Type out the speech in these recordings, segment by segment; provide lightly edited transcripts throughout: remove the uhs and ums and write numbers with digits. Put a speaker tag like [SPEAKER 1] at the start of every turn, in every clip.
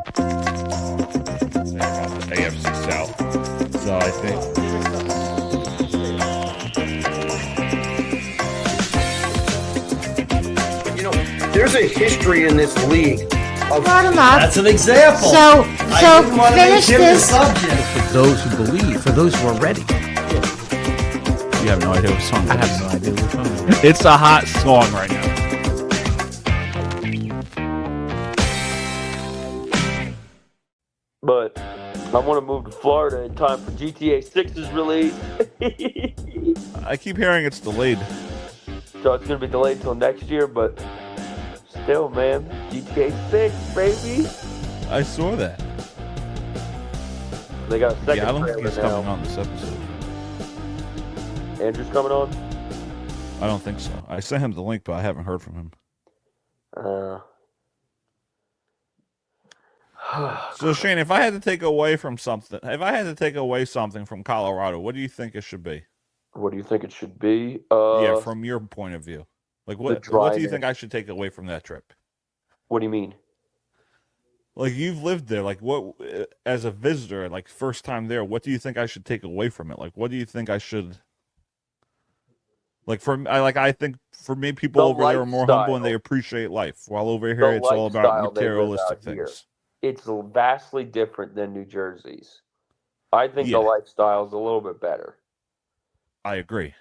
[SPEAKER 1] About the AFC South. So I think.
[SPEAKER 2] You know, there's a history in this league.
[SPEAKER 3] Brought him up.
[SPEAKER 4] That's an example.
[SPEAKER 3] So finish this.
[SPEAKER 4] For
[SPEAKER 5] those who believe, for those who are ready.
[SPEAKER 1] You have no idea what song
[SPEAKER 5] I
[SPEAKER 1] it is.
[SPEAKER 5] have no idea what song it is.
[SPEAKER 1] It's a hot song right now.
[SPEAKER 6] But I want to move to Florida in time for GTA 6's release.
[SPEAKER 1] I keep hearing it's delayed.
[SPEAKER 6] So it's going to be delayed till next year, but still, man, GTA 6, baby.
[SPEAKER 1] I saw that.
[SPEAKER 6] They got a second
[SPEAKER 1] Yeah, I don't think
[SPEAKER 6] trailer
[SPEAKER 1] he's
[SPEAKER 6] now.
[SPEAKER 1] coming on this episode.
[SPEAKER 6] Andrew's coming on?
[SPEAKER 1] I don't think so. I sent him the link, but I haven't heard from him. So Shane, if I had to take away something from Colorado, what do you think it should be?
[SPEAKER 6] What do you think it should be?
[SPEAKER 1] Yeah, from your point of view. Like what do you think I should take away from that trip?
[SPEAKER 6] What do you mean?
[SPEAKER 1] Like you've lived there, like what as a visitor, like first time there, what do you think I should take away from it? Like what do you think I should I think for me people over there are more humble and they appreciate life. While over here it's all about materialistic things.
[SPEAKER 6] It's vastly different than New Jersey's. I think the lifestyle is a little bit better.
[SPEAKER 1] I agree.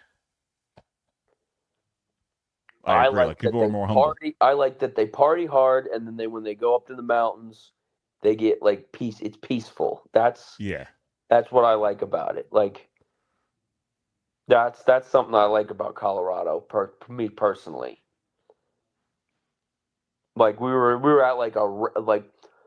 [SPEAKER 1] I agree. Like people are more humble.
[SPEAKER 6] I like that they party hard, and then when they go up to the mountains, they get like peace. It's peaceful. That's what I like about it. Like that's something I like about Colorado. For me personally, like we were at like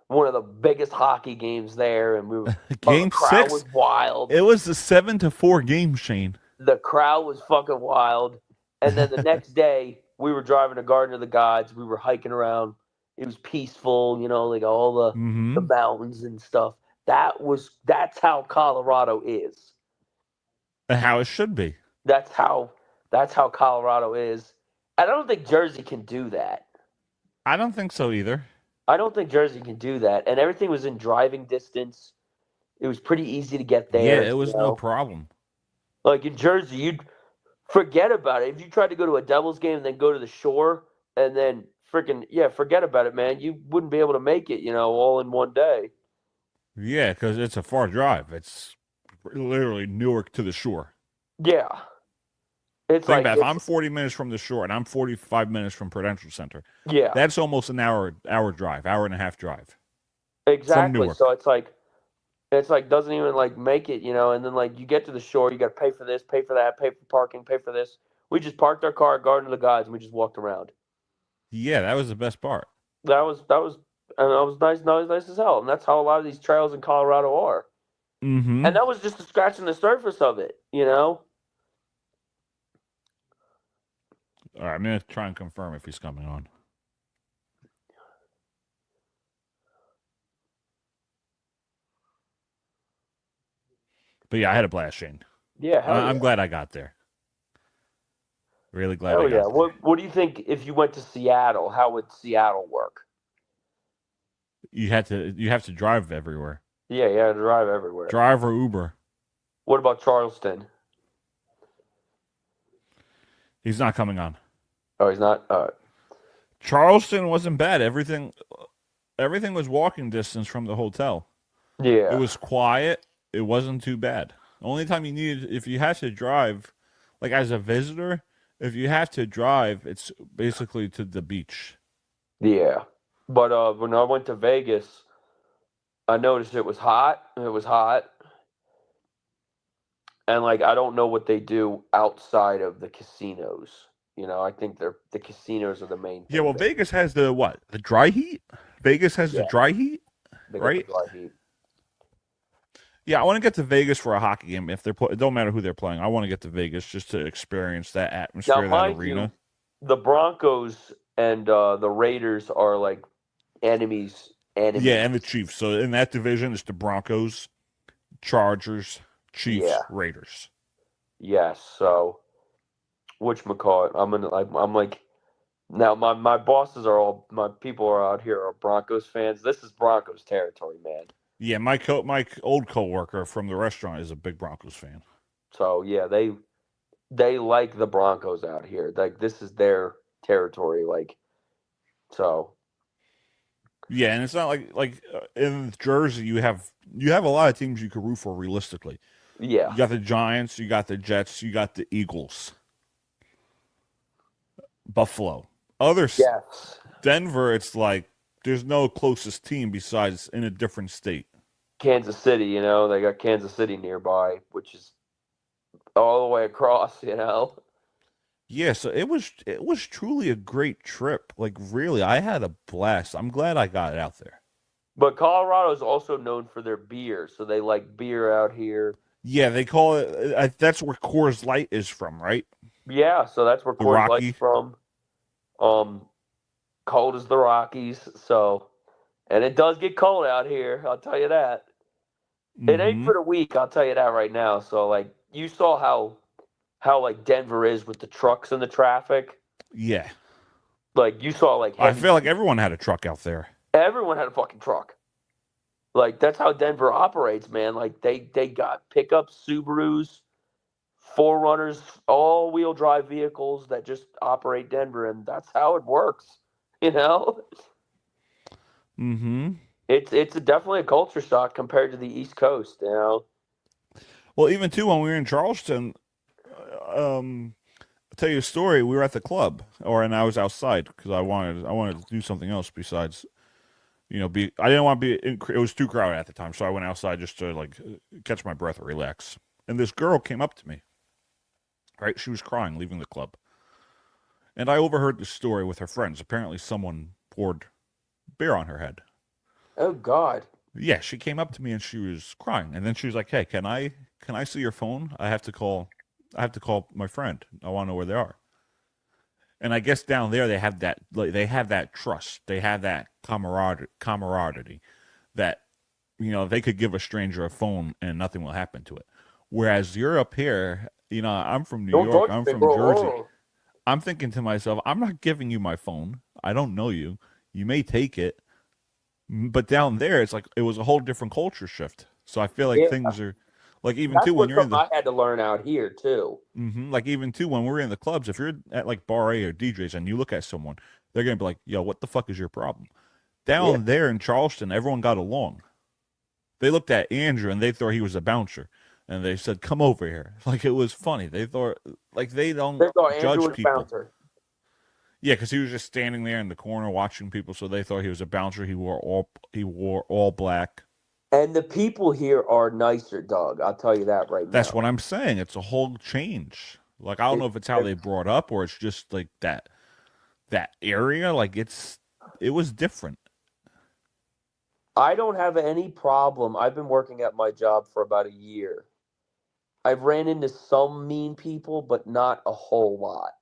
[SPEAKER 6] one of the biggest hockey games there, and we were
[SPEAKER 1] Game
[SPEAKER 6] the crowd
[SPEAKER 1] 6
[SPEAKER 6] was wild.
[SPEAKER 1] It was a 7-4 game, Shane.
[SPEAKER 6] The crowd was fucking wild. And then the next day, we were driving to Garden of the Gods. We were hiking around. It was peaceful, like all the mountains and stuff. That's how Colorado is.
[SPEAKER 1] And how it should be.
[SPEAKER 6] That's how Colorado is. I don't think Jersey can do that.
[SPEAKER 1] I don't think so either.
[SPEAKER 6] I don't think Jersey can do that. And everything was in driving distance. It was pretty easy to get there.
[SPEAKER 1] Yeah, it was no problem.
[SPEAKER 6] Like in Jersey, you'd forget about it. If you tried to go to a Devils game and then go to the shore and then forget about it, man. You wouldn't be able to make it, all in one day.
[SPEAKER 1] Yeah, because it's a far drive. It's literally Newark to the shore.
[SPEAKER 6] Yeah. Think
[SPEAKER 1] about if I'm 40 minutes from the shore and I'm 45 minutes from Prudential Center.
[SPEAKER 6] Yeah.
[SPEAKER 1] That's almost an hour drive, hour and a half drive.
[SPEAKER 6] Exactly. So it's like doesn't even like make it, and then like you get to the shore, you got to pay for this, pay for that, pay for parking, pay for this. We just parked our car at Garden of the Gods and we just walked around.
[SPEAKER 1] Yeah, that was the best part.
[SPEAKER 6] That was nice as hell. And that's how a lot of these trails in Colorado are.
[SPEAKER 1] Mm-hmm.
[SPEAKER 6] And that was just scratching the surface of it,
[SPEAKER 1] All right, I'm going to try and confirm if he's coming on. But yeah, I had a blast, Shane.
[SPEAKER 6] Yeah,
[SPEAKER 1] I'm glad I got there. Really glad I got there.
[SPEAKER 6] What do you think if you went to Seattle? How would Seattle work?
[SPEAKER 1] You have to drive everywhere.
[SPEAKER 6] Yeah, you have to drive everywhere.
[SPEAKER 1] Drive or Uber.
[SPEAKER 6] What about Charleston?
[SPEAKER 1] He's not coming on.
[SPEAKER 6] Oh, he's not? All right.
[SPEAKER 1] Charleston wasn't bad. Everything was walking distance from the hotel.
[SPEAKER 6] Yeah.
[SPEAKER 1] It was quiet. It wasn't too bad. The only time if you have to drive, like as a visitor, if you have to drive, it's basically to the beach.
[SPEAKER 6] Yeah. But when I went to Vegas, I noticed it was hot. And like I don't know what they do outside of the casinos. I think the casinos are the main thing.
[SPEAKER 1] Yeah, well, Vegas has the what? The dry heat? Vegas has the dry heat, right?
[SPEAKER 6] The dry heat.
[SPEAKER 1] Yeah, I want to get to Vegas for a hockey game. If it don't matter who they're playing, I want to get to Vegas just to experience that atmosphere, that arena.
[SPEAKER 6] The Broncos and the Raiders are like enemies.
[SPEAKER 1] Yeah, and the Chiefs. So in that division, it's the Broncos, Chargers, Chiefs, Raiders.
[SPEAKER 6] Yes. So, whatchamacallit? I'm like Now my bosses are all my people are out here are Broncos fans. This is Broncos territory, man.
[SPEAKER 1] Yeah, my old coworker from the restaurant is a big Broncos fan.
[SPEAKER 6] So yeah, they like the Broncos out here. Like this is their territory. Like so.
[SPEAKER 1] Yeah, and it's not like in Jersey you have a lot of teams you could root for realistically.
[SPEAKER 6] Yeah.
[SPEAKER 1] You got the Giants, you got the Jets, you got the Eagles, Buffalo.
[SPEAKER 6] Yes.
[SPEAKER 1] Denver, it's like there's no closest team besides in a different state.
[SPEAKER 6] Kansas City, they got Kansas City nearby, which is all the way across,
[SPEAKER 1] Yeah, so it was truly a great trip. Like really, I had a blast. I'm glad I got out there.
[SPEAKER 6] But Colorado is also known for their beer, so they like beer out here.
[SPEAKER 1] Yeah, they call it. That's where Coors Light is from, right?
[SPEAKER 6] Yeah, so that's where
[SPEAKER 1] The
[SPEAKER 6] Coors
[SPEAKER 1] Rocky.
[SPEAKER 6] Light's from. Cold as the Rockies, so and it does get cold out here. I'll tell you that. It ain't for the weak. I'll tell you that right now. So like you saw how like Denver is with the trucks and the traffic.
[SPEAKER 1] Yeah.
[SPEAKER 6] Like you saw like
[SPEAKER 1] I feel like everyone had a truck out there.
[SPEAKER 6] everyone had a fucking truck. Like that's how Denver operates, man. Like they got pickups, Subarus, Forerunners, all-wheel drive vehicles that just operate Denver, and that's how it works.
[SPEAKER 1] Mm-hmm.
[SPEAKER 6] It's definitely a culture shock compared to the East Coast.
[SPEAKER 1] Well, even too when we were in Charleston, I'll tell you a story. We were at the club, and I was outside because I wanted to do something else besides, I didn't want to be. It was too crowded at the time, so I went outside just to like catch my breath and relax. And this girl came up to me. Right, she was crying leaving the club, and I overheard this story with her friends. Apparently, someone poured beer on her head.
[SPEAKER 6] Oh God.
[SPEAKER 1] Yeah, she came up to me and she was crying, and then she was like, "Hey, can I see your phone? I have to call my friend. I want to know where they are." And I guess down there they have that trust, they have that camaraderie that they could give a stranger a phone and nothing will happen to it. Whereas you're up here, I'm from New York, I'm from Jersey. I'm thinking to myself, I'm not giving you my phone. I don't know you. You may take it. But down there, it's like it was a whole different culture shift. So I feel like things are like even
[SPEAKER 6] That's
[SPEAKER 1] too when you're in the.
[SPEAKER 6] I had to learn out here too.
[SPEAKER 1] Like even too when we're in the clubs, if you're at like bar A or DJs and you look at someone, they're gonna be like, "Yo, what the fuck is your problem?" Down there in Charleston, everyone got along. They looked at Andrew and they thought he was a bouncer, and they said, "Come over here." Like it was funny. They thought like they don't judge
[SPEAKER 6] Andrew was
[SPEAKER 1] people.
[SPEAKER 6] Bouncer.
[SPEAKER 1] Yeah, because he was just standing there in the corner watching people, so they thought he was a bouncer. He wore all black.
[SPEAKER 6] And the people here are nicer, Doug. I'll tell you that right now.
[SPEAKER 1] That's what I'm saying. It's a whole change. Like I don't know if it's how they brought up or it's just like that area. Like it was different.
[SPEAKER 6] I don't have any problem. I've been working at my job for about a year. I've ran into some mean people, but not a whole lot.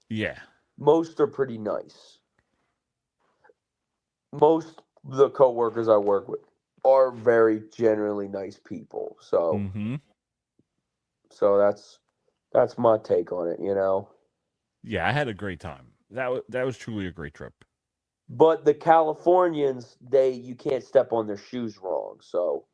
[SPEAKER 1] Yeah.
[SPEAKER 6] Most are pretty nice. Most of the coworkers I work with are very generally nice people. So, so that's my take on it.
[SPEAKER 1] Yeah, I had a great time. That was truly a great trip.
[SPEAKER 6] But the Californians, you can't step on their shoes wrong. So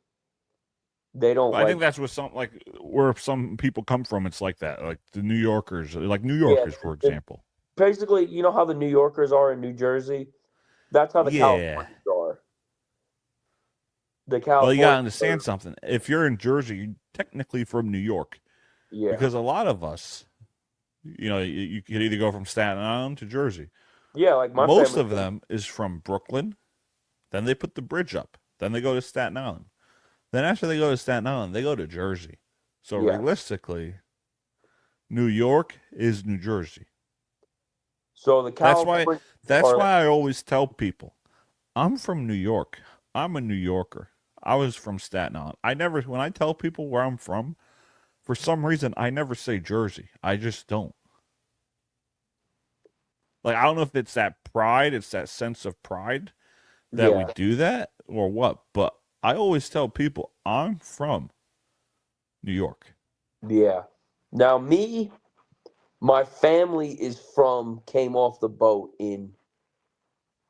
[SPEAKER 6] they don't.
[SPEAKER 1] I think that's where some people come from. It's like that, like the New Yorkers, for example.
[SPEAKER 6] Basically, you know how the New Yorkers are in New Jersey? That's how the Californians are.
[SPEAKER 1] Well, you gotta understand something. If you're in Jersey, you're technically from New York.
[SPEAKER 6] Yeah.
[SPEAKER 1] Because a lot of us, you could either go from Staten Island to Jersey.
[SPEAKER 6] Yeah, like
[SPEAKER 1] most of them is from Brooklyn. Then they put the bridge up. Then they go to Staten Island. Then after they go to Staten Island, they go to Jersey. So realistically, New York is New Jersey.
[SPEAKER 6] So the Californians
[SPEAKER 1] that's why I always tell people, I'm from New York. I'm a New Yorker. I was from Staten Island. When I tell people where I'm from, for some reason, I never say Jersey. I just don't. Like, I don't know if it's that pride, it's that sense of pride that we do that or what, but I always tell people I'm from New York.
[SPEAKER 6] Yeah. Now me, My family came off the boat in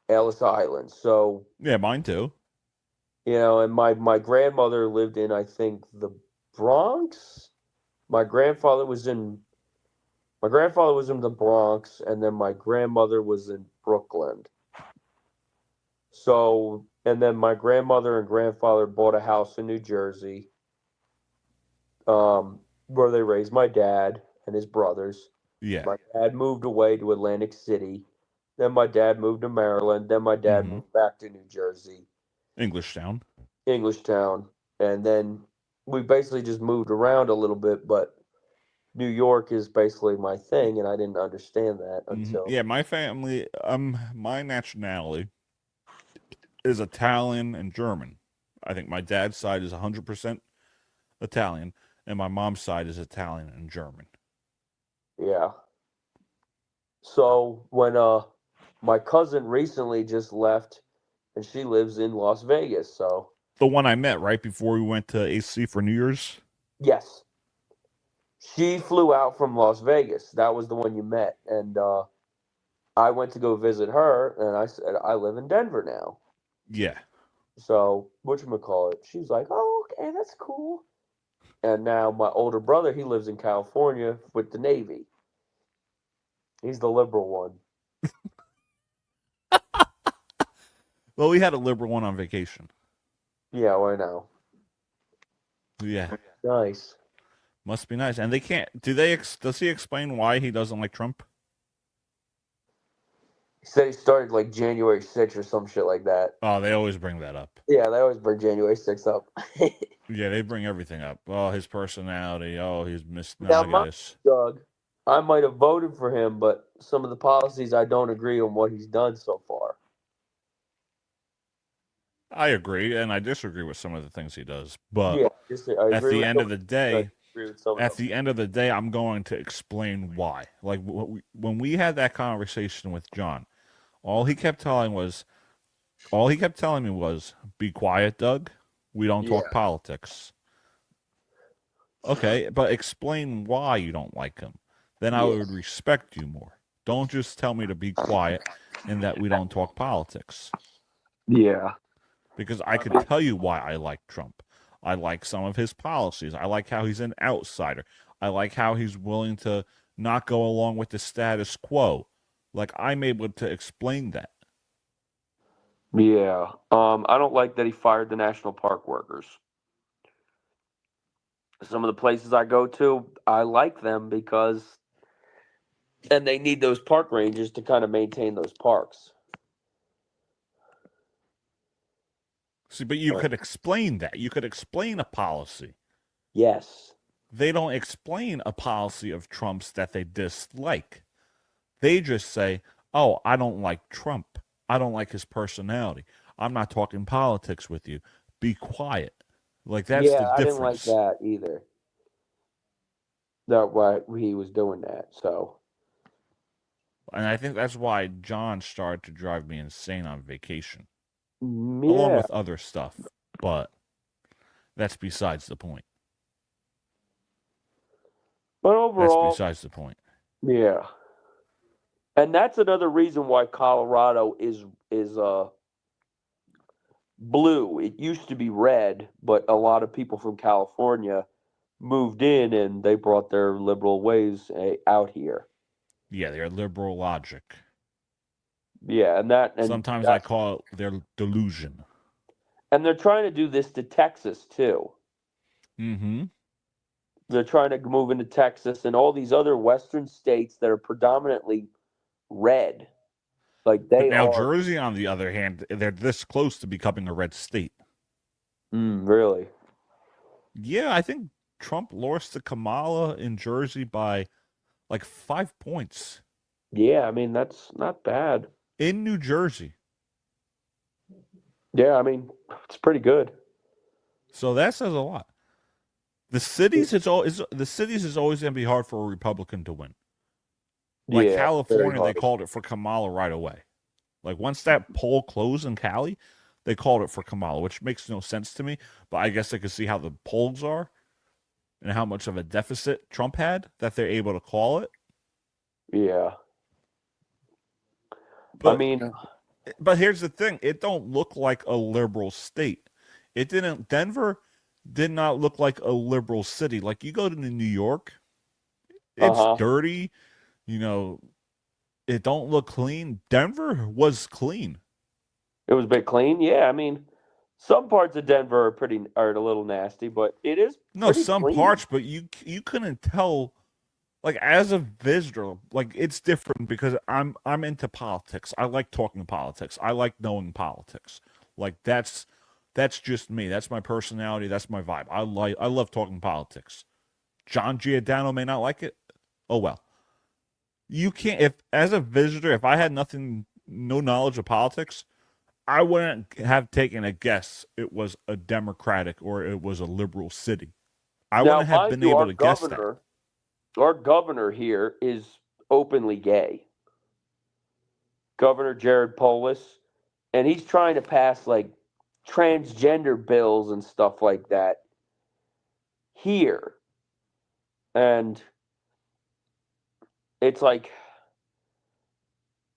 [SPEAKER 6] Ellis Island. So,
[SPEAKER 1] Yeah, mine too.
[SPEAKER 6] and my grandmother lived in, I think, the Bronx. My grandfather was in the Bronx, and then my grandmother was in Brooklyn. So, and then my grandmother and grandfather bought a house in New Jersey, where they raised my dad and his brothers.
[SPEAKER 1] Yeah.
[SPEAKER 6] My dad moved away to Atlantic City. Then my dad moved to Maryland. Then my dad moved back to New Jersey,
[SPEAKER 1] Englishtown.
[SPEAKER 6] and then we basically just moved around a little bit. But New York is basically my thing, and I didn't understand that until
[SPEAKER 1] Yeah, my family, my nationality is Italian and German. I think my dad's side is 100% Italian, and my mom's side is Italian and German.
[SPEAKER 6] Yeah. So when my cousin recently just left, and she lives in Las Vegas. So
[SPEAKER 1] The one I met right before we went to AC for New Year's.
[SPEAKER 6] yes, she flew out from Las Vegas. That was the one you met, and I went to go visit her, and I said I live in Denver now.
[SPEAKER 1] Yeah.
[SPEAKER 6] So whatchamacallit, she was like, "Oh, okay, that's cool." And now my older brother, he lives in California with the Navy. He's the liberal one.
[SPEAKER 1] Well, we had a liberal one on vacation.
[SPEAKER 6] Yeah, I know.
[SPEAKER 1] Yeah.
[SPEAKER 6] Nice.
[SPEAKER 1] Must be nice. And they can't. Does he explain why he doesn't like Trump?
[SPEAKER 6] He said he started like January 6th or some shit like that.
[SPEAKER 1] Oh, they always bring that up.
[SPEAKER 6] Yeah, they always bring January 6th up.
[SPEAKER 1] Yeah, they bring everything up. Oh, his personality. Oh, he's
[SPEAKER 6] Now,
[SPEAKER 1] misogynist.
[SPEAKER 6] Doug, I might have voted for him, but some of the policies I don't agree on what he's done so far.
[SPEAKER 1] I agree, and I disagree with some of the things he does. But
[SPEAKER 6] Yeah,
[SPEAKER 1] at the end of the day,
[SPEAKER 6] day,
[SPEAKER 1] I'm going to explain why. Like when we had that conversation with John, all he kept telling me was, "Be quiet, Doug. We don't talk politics." Okay, but explain why you don't like him. Then I would respect you more. Don't just tell me to be quiet and that we don't talk politics.
[SPEAKER 6] Yeah.
[SPEAKER 1] Because I could tell you why I like Trump. I like some of his policies. I like how he's an outsider. I like how he's willing to not go along with the status quo. Like, I'm able to explain that.
[SPEAKER 6] Yeah. I don't like that he fired the national park workers. Some of the places I go to, I like them and they need those park rangers to kind of maintain those parks.
[SPEAKER 1] See, but you could explain that. You could explain a policy.
[SPEAKER 6] Yes.
[SPEAKER 1] They don't explain a policy of Trump's that they dislike. They just say, "Oh, I don't like Trump. I don't like his personality. I'm not talking politics with you. Be quiet." Like, that's the difference.
[SPEAKER 6] I didn't like that either. That why he was doing that. So.
[SPEAKER 1] And I think that's why John started to drive me insane on vacation.
[SPEAKER 6] Yeah.
[SPEAKER 1] Along with other stuff. But that's besides the point.
[SPEAKER 6] But overall,
[SPEAKER 1] that's besides the point.
[SPEAKER 6] Yeah. And that's another reason why Colorado is blue. It used to be red, but a lot of people from California moved in and they brought their liberal ways out here.
[SPEAKER 1] Yeah, their liberal logic.
[SPEAKER 6] Yeah, and
[SPEAKER 1] sometimes I call it their delusion.
[SPEAKER 6] And they're trying to do this to Texas too.
[SPEAKER 1] Mm-hmm.
[SPEAKER 6] They're trying to move into Texas and all these other western states that are predominantly red. Like
[SPEAKER 1] now Jersey, on the other hand, they're this close to becoming a red state.
[SPEAKER 6] Really?
[SPEAKER 1] Yeah, I think Trump lost to Kamala in Jersey by like 5 points.
[SPEAKER 6] Yeah, I mean, that's not bad.
[SPEAKER 1] In New Jersey.
[SPEAKER 6] Yeah, I mean, it's pretty good.
[SPEAKER 1] So that says a lot. The cities is always going to be hard for a Republican to win. Like California, they called it for Kamala right away. Like once that poll closed in Cali, they called it for Kamala, which makes no sense to me. But I guess I could see how the polls are and how much of a deficit Trump had that they're able to call it.
[SPEAKER 6] Yeah.
[SPEAKER 1] But,
[SPEAKER 6] I mean,
[SPEAKER 1] but here's the thing: it don't look like a liberal state. It didn't. Denver did not look like a liberal city. Like you go to New York, it's dirty. You know, it don't look clean. Denver was clean.
[SPEAKER 6] it was a bit clean. Yeah, I mean, some parts of Denver are a little nasty, but it is
[SPEAKER 1] No,
[SPEAKER 6] pretty
[SPEAKER 1] some
[SPEAKER 6] clean.
[SPEAKER 1] parts, but you couldn't tell. Like as a visitor, like it's different because I'm into politics. I like talking politics. I like knowing politics. Like that's just me. That's my personality. That's my vibe. I love talking politics. John Giordano may not like it. Oh well. You can't if as a visitor, if I had no knowledge of politics, I wouldn't have taken a guess it was a Democratic or it was a liberal city. I
[SPEAKER 6] Now,
[SPEAKER 1] wouldn't have been able to guess that.
[SPEAKER 6] Our governor here is openly gay. Governor Jared Polis, and he's trying to pass like transgender bills and stuff like that here. And it's like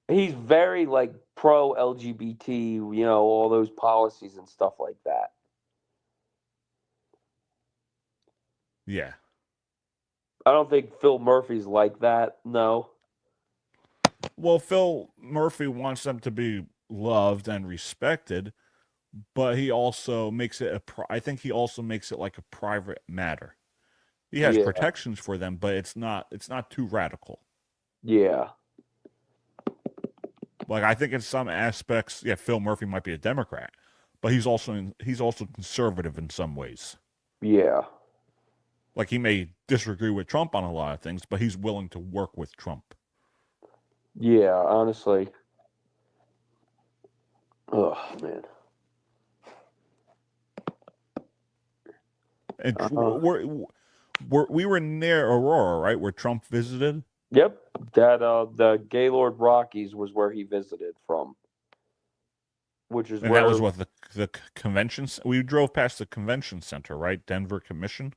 [SPEAKER 6] he's very like pro LGBT, all those policies and stuff like that.
[SPEAKER 1] Yeah.
[SPEAKER 6] I don't think Phil Murphy's like that. No.
[SPEAKER 1] Well, Phil Murphy wants them to be loved and respected, but he also makes it I think he also makes it like a private matter. He has protections for them, but it's not too radical.
[SPEAKER 6] Yeah.
[SPEAKER 1] Like I think in some aspects, yeah, Phil Murphy might be a Democrat, but he's also conservative in some ways.
[SPEAKER 6] Yeah.
[SPEAKER 1] Like he may disagree with Trump on a lot of things, but he's willing to work with Trump.
[SPEAKER 6] Yeah, honestly. Oh, man.
[SPEAKER 1] And we were near Aurora, right, where Trump visited?
[SPEAKER 6] Yep. That the Gaylord Rockies was where he visited from. Which is
[SPEAKER 1] and that was what the convention. We drove past the convention center, right? Denver Commission.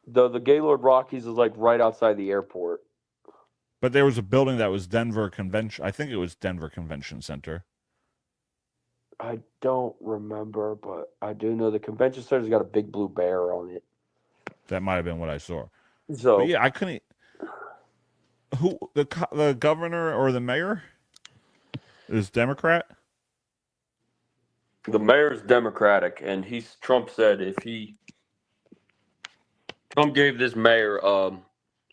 [SPEAKER 6] The Gaylord Rockies is like right outside the airport.
[SPEAKER 1] But there was a building that was Denver Convention. I think it was Denver Convention Center.
[SPEAKER 6] I don't remember, but I do know the convention center's got a big blue bear on it.
[SPEAKER 1] That might have been what I saw.
[SPEAKER 6] So
[SPEAKER 1] but yeah, I couldn't. Who the governor or the mayor is Democrat?
[SPEAKER 6] The mayor's Democratic, and Trump said Trump gave this mayor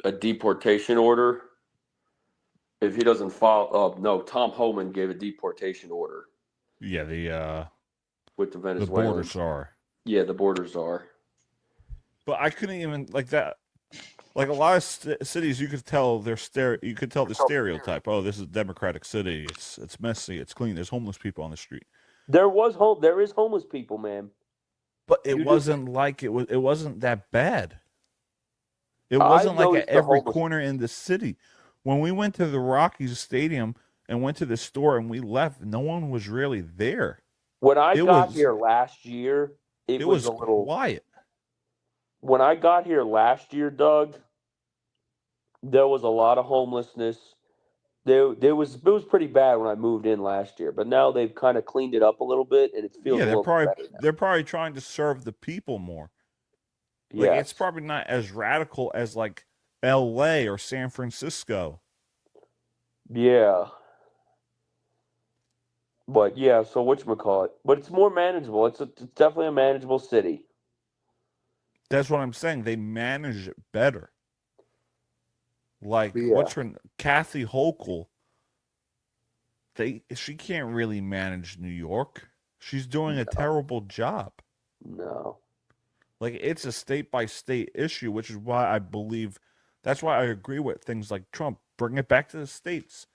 [SPEAKER 6] a deportation order if he doesn't follow. No, Tom Homan gave a deportation order.
[SPEAKER 1] Yeah,
[SPEAKER 6] with the Venezuelans.
[SPEAKER 1] The border czar.
[SPEAKER 6] Yeah, the border czar.
[SPEAKER 1] But I couldn't even like that. Like a lot of cities, you could tell the stereotype. Oh, this is a Democratic city. It's messy. It's clean. There's homeless people on the street.
[SPEAKER 6] There is homeless people, man.
[SPEAKER 1] But it wasn't like it wasn't that bad. It wasn't like at every corner in the city. When we went to the Rockies Stadium and went to the store and we left, no one was really there.
[SPEAKER 6] When I got here last year, it was a little
[SPEAKER 1] quiet.
[SPEAKER 6] When I got here last year, Doug, there was a lot of homelessness. It was pretty bad when I moved in last year, but now they've kind of cleaned it up a little bit, and it feels
[SPEAKER 1] they're probably trying to serve the people more. Like it's probably not as radical as like L.A. or San Francisco.
[SPEAKER 6] Yeah. But yeah, so whatchamacallit? But it's more manageable. It's definitely a manageable city.
[SPEAKER 1] That's what I'm saying. They manage it better. Like what's her Kathy Hochul? She can't really manage New York. She's doing a terrible job.
[SPEAKER 6] No.
[SPEAKER 1] Like it's a state by state issue, which is why I believe that's why I agree with things like Trump. Bring it back to the states.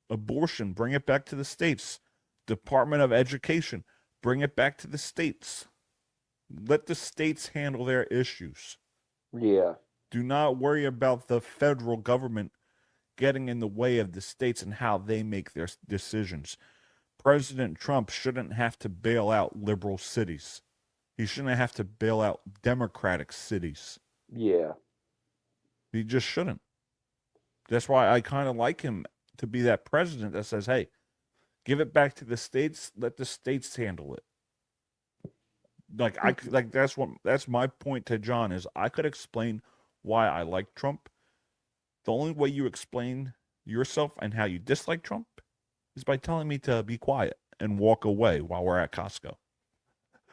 [SPEAKER 1] Abortion, bring it back to the states. Department of Education, bring it back to the states. Let the states handle their issues.
[SPEAKER 6] Yeah.
[SPEAKER 1] Do not worry about the federal government getting in the way of the states and how they make their decisions. President Trump shouldn't have to bail out liberal cities. He shouldn't have to bail out democratic cities.
[SPEAKER 6] Yeah.
[SPEAKER 1] He just shouldn't. That's why I kind of like him to be that president that says, "Hey, give it back to the states. Let the states handle it." That's my point to John is I could explain why I like Trump. The only way you explain yourself and how you dislike Trump is by telling me to be quiet and walk away while we're at Costco.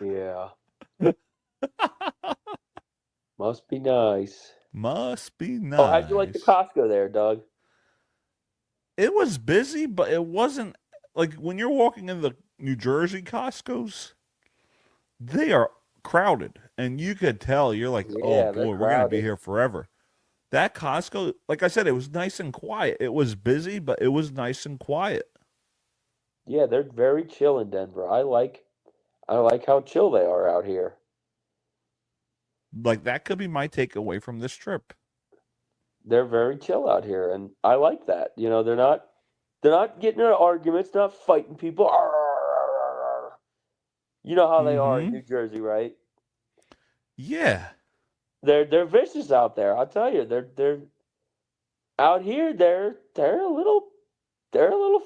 [SPEAKER 6] Yeah. Must be nice.
[SPEAKER 1] Must be nice.
[SPEAKER 6] Oh, how'd you like the Costco there, Doug?
[SPEAKER 1] It was busy, but it wasn't like when you're walking in the New Jersey Costco's, they are crowded. And you could tell you're like, oh boy, we're going to be here forever. That Costco, like I said, it was nice and quiet. It was busy, but it was nice and quiet.
[SPEAKER 6] Yeah, they're very chill in Denver. I like how chill they are out here.
[SPEAKER 1] Like that could be my takeaway from this trip.
[SPEAKER 6] They're very chill out here, and I like that. You know, they're not getting into arguments, not fighting people. You know how they are in New Jersey, right?
[SPEAKER 1] Yeah.
[SPEAKER 6] They're vicious out there. I'll tell you, they're out here. They're a little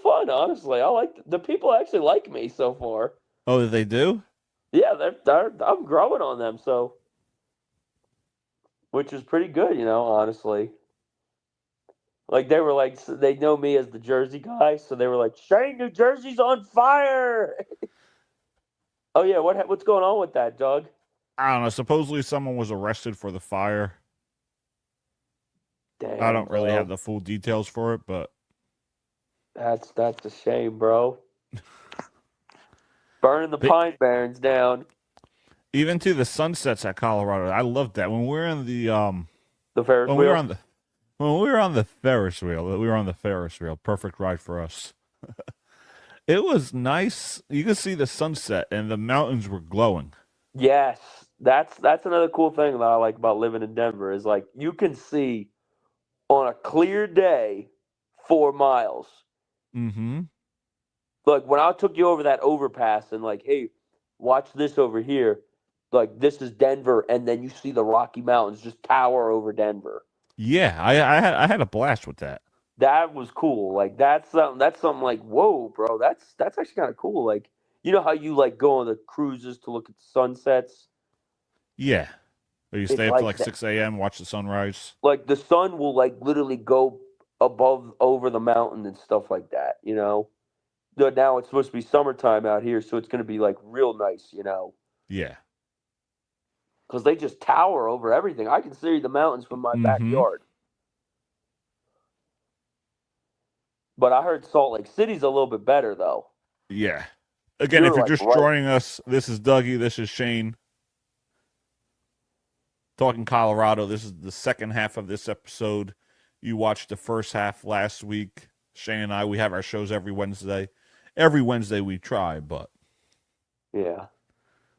[SPEAKER 6] fun. Honestly, I like the people. Actually, like me so far.
[SPEAKER 1] Oh, they do?
[SPEAKER 6] Yeah, I'm growing on them. So, which is pretty good, you know. Honestly, like they were like they know me as the Jersey guy, so they were like, "Shane, New Jersey's on fire." Oh yeah, what's going on with that, Doug?
[SPEAKER 1] I don't know. Supposedly someone was arrested for the fire.
[SPEAKER 6] Damn,
[SPEAKER 1] I don't really have the full details for it, but
[SPEAKER 6] that's a shame, bro. Burning the Pine Barrens down.
[SPEAKER 1] Even to the sunsets at Colorado, I loved that. When we were in the
[SPEAKER 6] Ferris wheel.
[SPEAKER 1] When we were on the Ferris wheel. Perfect ride for us. It was nice. You could see the sunset, and the mountains were glowing.
[SPEAKER 6] Yes, that's another cool thing that I like about living in Denver is like you can see on a clear day 4 miles.
[SPEAKER 1] Mm-hmm.
[SPEAKER 6] Like when I took you over that overpass and like, hey, watch this over here. Like this is Denver, and then you see the Rocky Mountains just tower over Denver.
[SPEAKER 1] Yeah, I had a blast with that.
[SPEAKER 6] That was cool. Like that's something like, whoa, bro, that's actually kind of cool. Like you know how you like go on the cruises to look at the sunsets?
[SPEAKER 1] Yeah. Or you stay up
[SPEAKER 6] like
[SPEAKER 1] till like 6 a.m., watch the sunrise.
[SPEAKER 6] Like the sun will like literally go over the mountain and stuff like that, you know? Now it's supposed to be summertime out here, so it's going to be like real nice, you know?
[SPEAKER 1] Yeah.
[SPEAKER 6] Because they just tower over everything. I can see the mountains from my backyard. But I heard Salt Lake City's a little bit better, though.
[SPEAKER 1] Yeah. Again, if you're just joining us, this is Dougie. This is Shane. Talking Colorado. This is the second half of this episode. You watched the first half last week. Shane and I, we have our shows every Wednesday. Every Wednesday we try, but
[SPEAKER 6] yeah,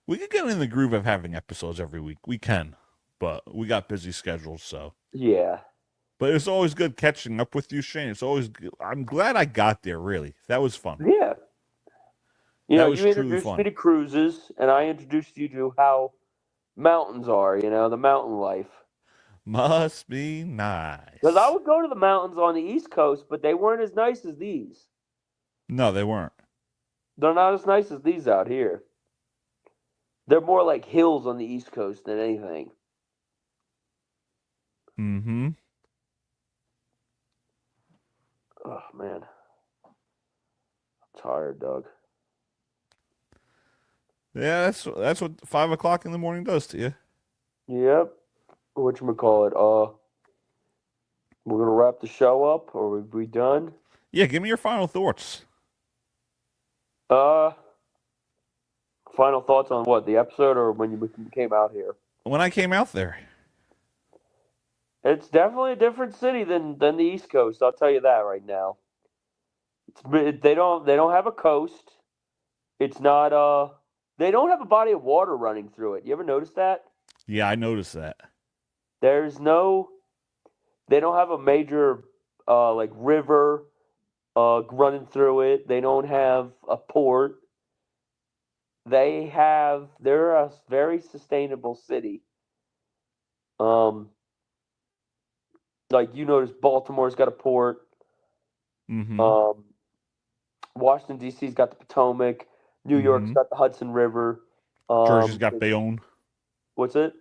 [SPEAKER 1] we could get in the groove of having episodes every week. We can, but we got busy schedules, so
[SPEAKER 6] yeah.
[SPEAKER 1] But it's always good catching up with you, Shane. It's always good. I'm glad I got there. Really, that was fun.
[SPEAKER 6] Yeah, you introduced me to cruises, and I introduced you to how mountains are. You know, the mountain life.
[SPEAKER 1] Must be nice.
[SPEAKER 6] Because I would go to the mountains on the East Coast, but they weren't as nice as these.
[SPEAKER 1] No, they weren't.
[SPEAKER 6] They're not as nice as these out here. They're more like hills on the East Coast than anything.
[SPEAKER 1] Mm-hmm.
[SPEAKER 6] Oh, man. I'm tired, Doug.
[SPEAKER 1] Yeah, that's what 5 o'clock in the morning does to you.
[SPEAKER 6] Yep. Whatchamacallit? We're going to wrap the show up, or are we done?
[SPEAKER 1] Yeah, give me your final thoughts.
[SPEAKER 6] Final thoughts on what, the episode or when you came out here?
[SPEAKER 1] When I came out there.
[SPEAKER 6] It's definitely a different city than the East Coast. I'll tell you that right now. They don't have a coast. It's not they don't have a body of water running through it. You ever notice that?
[SPEAKER 1] Yeah, I noticed that.
[SPEAKER 6] They don't have a major like river running through it. They don't have a port. They're a very sustainable city. Like, you notice Baltimore's got a port.
[SPEAKER 1] Mm-hmm.
[SPEAKER 6] Washington, D.C.'s got the Potomac. New York's got the Hudson River.
[SPEAKER 1] Jersey's got Bayonne.
[SPEAKER 6] What's it?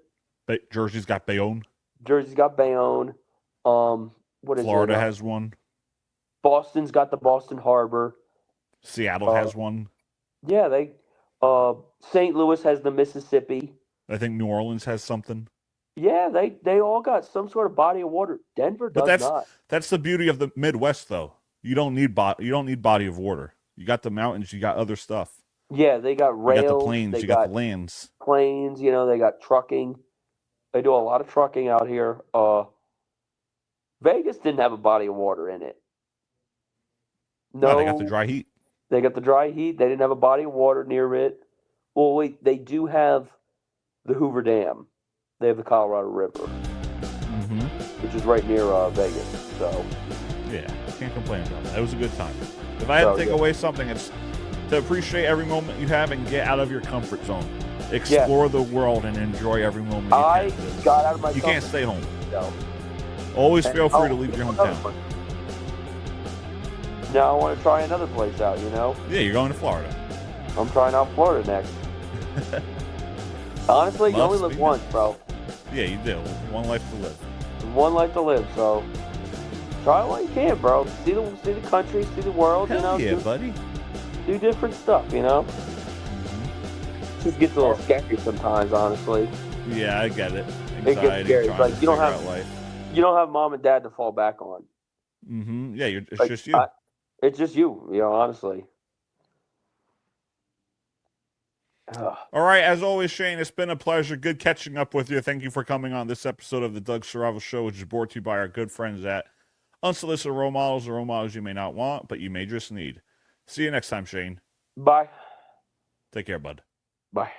[SPEAKER 1] Jersey's got Bayonne.
[SPEAKER 6] Jersey's got Bayonne. What is
[SPEAKER 1] Florida has one.
[SPEAKER 6] Boston's got the Boston Harbor.
[SPEAKER 1] Seattle has one.
[SPEAKER 6] Yeah, St. Louis has the Mississippi.
[SPEAKER 1] I think New Orleans has something.
[SPEAKER 6] Yeah, they all got some sort of body of water. Denver does not.
[SPEAKER 1] That's the beauty of the Midwest, though. You don't need body of water. You got the mountains. You got other stuff.
[SPEAKER 6] Yeah, they got rails.
[SPEAKER 1] You got the plains. You got the lands.
[SPEAKER 6] Plains. They got trucking. They do a lot of trucking out here. Vegas didn't have a body of water in it.
[SPEAKER 1] No, they got the dry heat.
[SPEAKER 6] They got the dry heat. They didn't have a body of water near it. Well, wait, they do have the Hoover Dam. They have the Colorado River, which is right near Vegas. So,
[SPEAKER 1] yeah, can't complain about that. It was a good time. If I had to take away something, it's to appreciate every moment you have and get out of your comfort zone. Explore the world and enjoy every moment you
[SPEAKER 6] I
[SPEAKER 1] can.
[SPEAKER 6] got out of my.
[SPEAKER 1] You can't stay home.
[SPEAKER 6] No.
[SPEAKER 1] Always feel free to leave your hometown.
[SPEAKER 6] Now I want to try another place out.
[SPEAKER 1] Yeah, you're going to Florida.
[SPEAKER 6] I'm trying out Florida next. Honestly, you only live once, bro.
[SPEAKER 1] Yeah, you do. One life to live.
[SPEAKER 6] One life to live, so try it while you can, bro. See the country, see the world.
[SPEAKER 1] Hell yeah, buddy.
[SPEAKER 6] Do different stuff, Just gets a little scary sometimes, honestly.
[SPEAKER 1] Yeah, I get it.
[SPEAKER 6] It gets scary. It's like you don't have mom and dad to fall back on.
[SPEAKER 1] Yeah, it's just you.
[SPEAKER 6] It's just you, honestly.
[SPEAKER 1] All right, as always, Shane, it's been a pleasure. Good catching up with you. Thank you for coming on this episode of the Doug Survival Show, which is brought to you by our good friends at Unsolicited Role Models, or role models you may not want, but you may just need. See you next time, Shane.
[SPEAKER 6] Bye.
[SPEAKER 1] Take care, bud.
[SPEAKER 6] Bye.